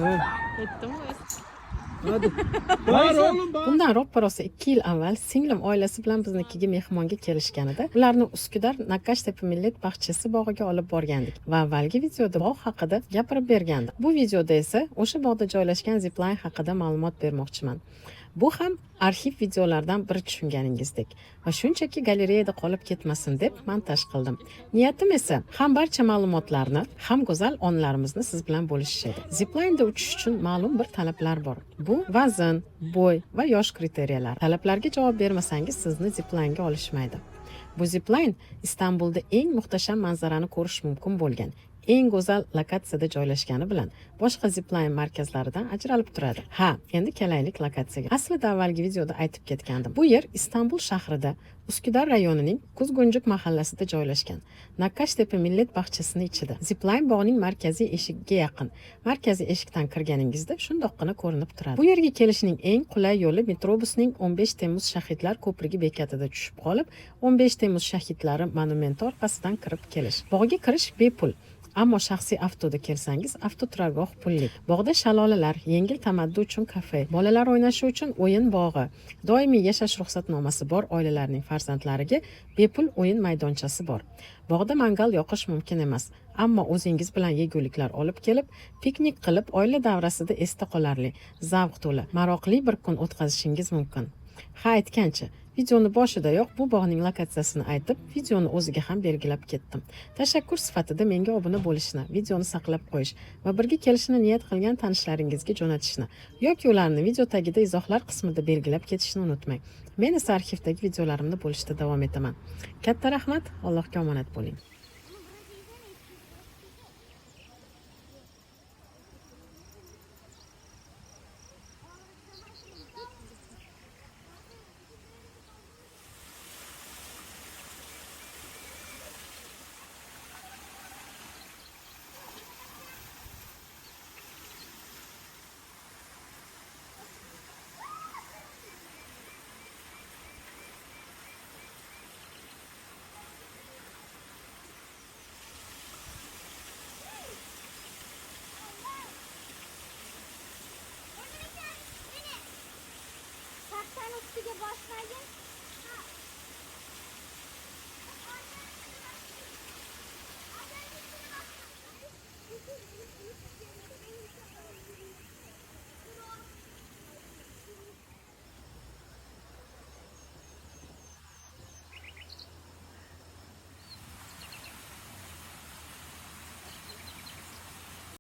Yetdimi? Hadi. Var oğlum var. Bundan ro'parosa 2 yil avval singlim oilasi bilan biznikiga mehmonga kelishganida ularni Uskudar Nakashtepe millat bog'chasi bog'iga olib borgandik va avvalgi videoda bog' haqida gapirib bergandim. Bu videoda esa o'sha bog'da joylashgan zipline haqida ma'lumot bermoqchiman. Bu ham arxiv videolardan biri tushunganingizdek va shunchaki galereyada qolib ketmasin deb montaj qildim. Niyatim esa ham barcha ma'lumotlarni, ham go'zal onlarimizni siz bilan bo'lishish edi. Ziplineda uchish uchun ma'lum bir talablar bor. Bu vazn, bo'y va yosh kriteriyalar. Talablarga javob bermasangiz sizni ziplinega olishmaydi. Bu zipline Istanbulda eng muhtasham manzarani ko'rish mumkin bo'lgan eng go'zal lokatsiyada joylashgani bilan boshqa zipline markazlaridan ajralib turadi. Ha, endi kelaylik lokatsiyaga. Aslida avvalgi videoda aytib ketgandim. Bu yer Istanbul shahrida Uskudar rayonining Kuzgunjuk mahallasida joylashgan. Nakashtepe millat bog'chasining ichida. Zipline bog'ning markaziy eshigiga yaqin. Markaziy eshikdan kirganingizda shundoqqina ko'rinib turadi. Bu yerga kelishning eng qulay yo'li metrobusning 15 Temmuz shahidlar ko'prigi bekatida tushib qolib, 15 Temmuz shahidlari monumenti orqasidan kirib kelish. Bog'ga kirish bepul. Ammo shaxsiy avtoda kelsangiz, avtoturargoh pulli. Bog'da shalolalar, yengil tamaddi uchun kafe, bolalar o'ynashi uchun o'yin bog'i, doimiy yashash ruxsatnomasi bor oilalarning farzandlariga bepul o'yin maydonchasi bor. Bog'da mangal yoqish mumkin emas, ammo o'zingiz bilan yeguliklar olib kelib, piknik qilib, oila davrasida esda qolarli, zavq to'la, maroqli bir kun o'tkazishingiz mumkin. Ha, aytgancha, videoni boshidayoq bu bog'ning lokatsiyasini aytib, videoni o'ziga ham belgilab ketdim. Tashakkur sifatida menga obuna bo'lishni, videoni saqlab qo'yish va birga kelishni niyat qilgan tanishlaringizga jo'natishni yoki ularni video tagida izohlar qismida belgilab ketishni unutmang. Men esa arxivdagi videolarimni bo'lishda davom etaman. Katta rahmat, Allohga omonat bo'ling. Sen üstüge başlayın.